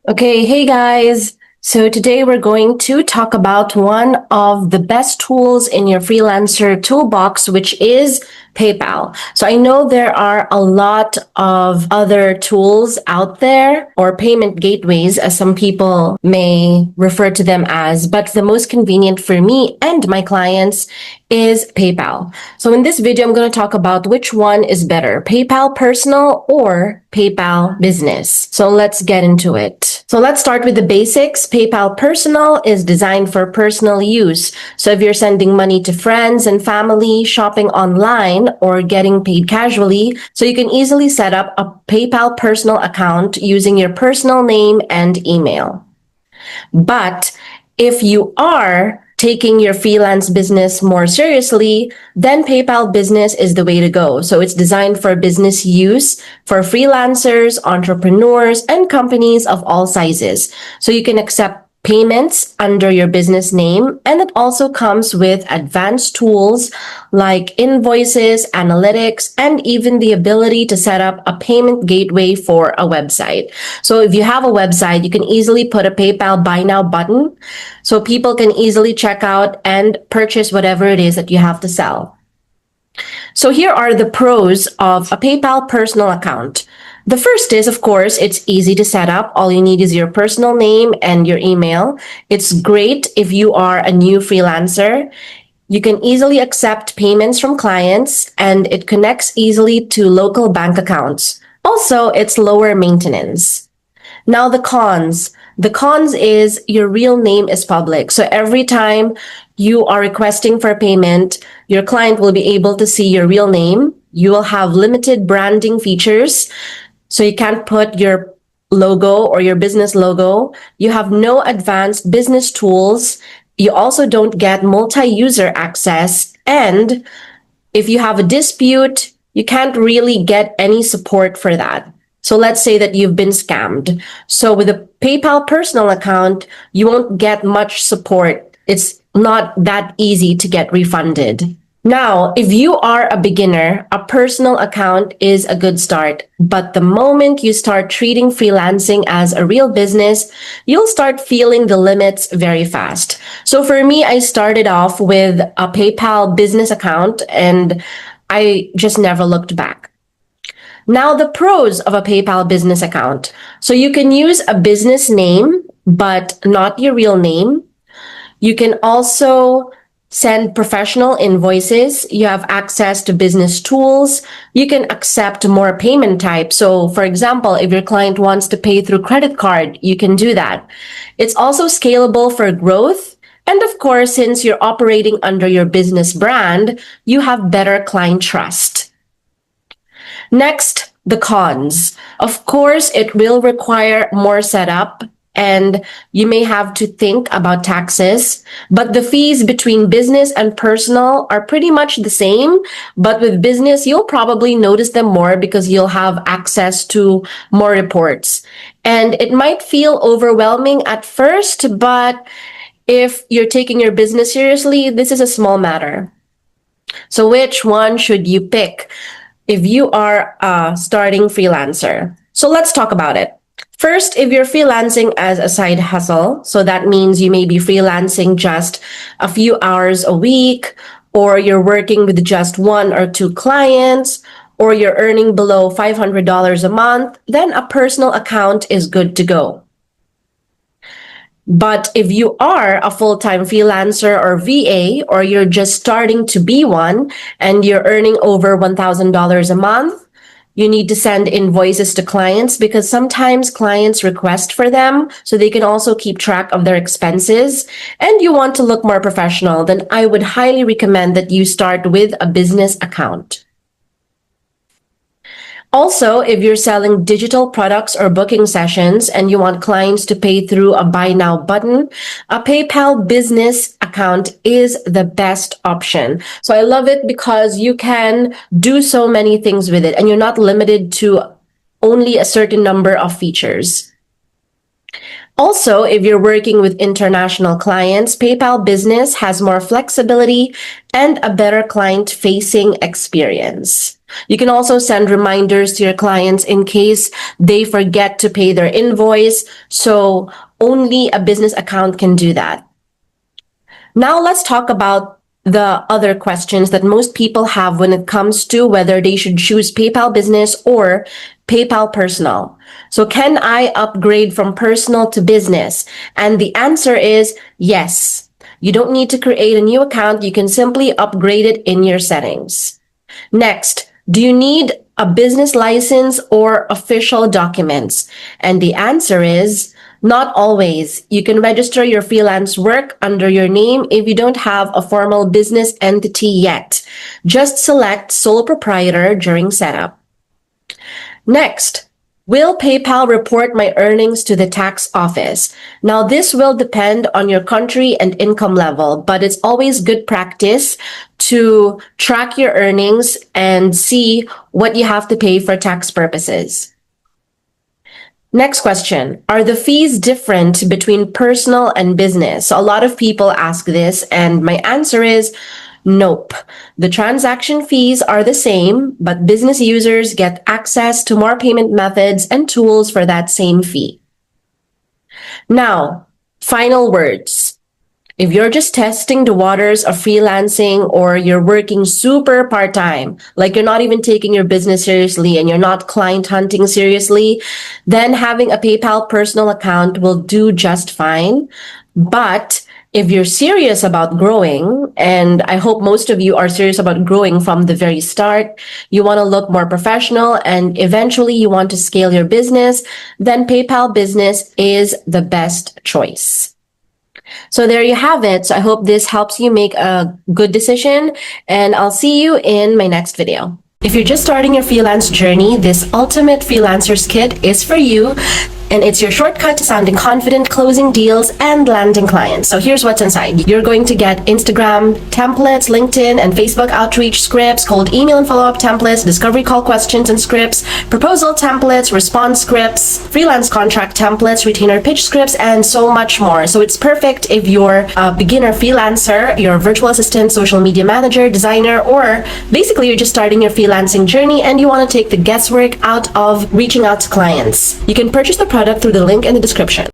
Okay, hey guys. So today we're going to talk about one of the best tools in your freelancer toolbox, which is PayPal. So I know there are a lot of other tools out there, or payment gateways, as some people may refer to them as, but the most convenient for me and my clients is PayPal. So in this video, I'm going to talk about which one is better, PayPal Personal or PayPal Business. So let's get into it. So let's start with the basics. PayPal Personal is designed for personal use. So if you're sending money to friends and family, shopping online, or getting paid casually, so you can easily set up a PayPal Personal account using your personal name and email. But if you are taking your freelance business more seriously, then PayPal Business is the way to go. So it's designed for business use for freelancers, entrepreneurs, and companies of all sizes. So you can accept payments under your business name, and it also comes with advanced tools like invoices, analytics, and even the ability to set up a payment gateway for a website. So if you have a website, you can easily put a PayPal buy now button so people can easily check out and purchase whatever it is that you have to sell. So here are the pros of a PayPal personal account. The first is, of course, it's easy to set up. All you need is your personal name and your email. It's great if you are a new freelancer. You can easily accept payments from clients, and it connects easily to local bank accounts. Also, it's lower maintenance. Now the cons. The cons is your real name is public. So every time you are requesting for payment, your client will be able to see your real name. You will have limited branding features. So you can't put your logo or your business logo. You have no advanced business tools. You also don't get multi-user access. And if you have a dispute, you can't really get any support for that. So let's say that you've been scammed. So with a PayPal personal account, you won't get much support. It's not that easy to get refunded. Now, if you are a beginner, a personal account is a good start. But the moment you start treating freelancing as a real business, you'll start feeling the limits very fast. So for me, I started off with a PayPal business account and I just never looked back. Now, the pros of a PayPal business account. So you can use a business name, but not your real name. You can also send professional invoices. You have access to business tools. You can accept more payment types. So for example, if your client wants to pay through credit card, you can do that. It's also scalable for growth. And of course, since you're operating under your business brand, you have better client trust. Next, the cons. Of course, it will require more setup and you may have to think about taxes, but the fees between business and personal are pretty much the same. But with business, you'll probably notice them more because you'll have access to more reports. And it might feel overwhelming at first, but if you're taking your business seriously, this is a small matter. So which one should you pick if you are a starting freelancer? So let's talk about it. First, if you're freelancing as a side hustle, so that means you may be freelancing just a few hours a week, or you're working with just one or two clients, or you're earning below $500 a month, then a personal account is good to go. But if you are a full-time freelancer or VA, or you're just starting to be one, and you're earning over $1,000 a month, you need to send invoices to clients because sometimes clients request for them so they can also keep track of their expenses, and you want to look more professional, then I would highly recommend that you start with a business account. Also, if you're selling digital products or booking sessions and you want clients to pay through a buy now button, a PayPal business account is the best option. So I love it because you can do so many things with it and you're not limited to only a certain number of features. Also, if you're working with international clients, PayPal Business has more flexibility and a better client-facing experience. You can also send reminders to your clients in case they forget to pay their invoice. So only a business account can do that. Now let's talk about the other questions that most people have when it comes to whether they should choose PayPal Business or PayPal Personal. So can I upgrade from personal to business? And the answer is yes. You don't need to create a new account. You can simply upgrade it in your settings. Next, do you need a business license or official documents? And the answer is not always. You can register your freelance work under your name if you don't have a formal business entity yet. Just select sole proprietor during setup. Next, will PayPal report my earnings to the tax office? Now, this will depend on your country and income level, but it's always good practice to track your earnings and see what you have to pay for tax purposes. Next question. Are the fees different between personal and business? So a lot of people ask this, and my answer is nope. The transaction fees are the same, but business users get access to more payment methods and tools for that same fee. Now, final words. If you're just testing the waters of freelancing, or you're working super part-time, like you're not even taking your business seriously and you're not client hunting seriously, then having a PayPal personal account will do just fine. But if you're serious about growing, and I hope most of you are serious about growing from the very start, you want to look more professional and eventually you want to scale your business, then PayPal Business is the best choice. So there you have it. So I hope this helps you make a good decision, and I'll see you in my next video. If you're just starting your freelance journey, this Ultimate Freelancers Kit is for you. And it's your shortcut to sounding confident, closing deals, and landing clients. So here's what's inside. You're going to get Instagram templates, LinkedIn and Facebook outreach scripts, cold email and follow-up templates, discovery call questions and scripts, proposal templates, response scripts, freelance contract templates, retainer pitch scripts, and so much more. So it's perfect if you're a beginner freelancer, you're a virtual assistant, social media manager, designer, or basically you're just starting your freelancing journey and you want to take the guesswork out of reaching out to clients. You can purchase the product through the link in the description.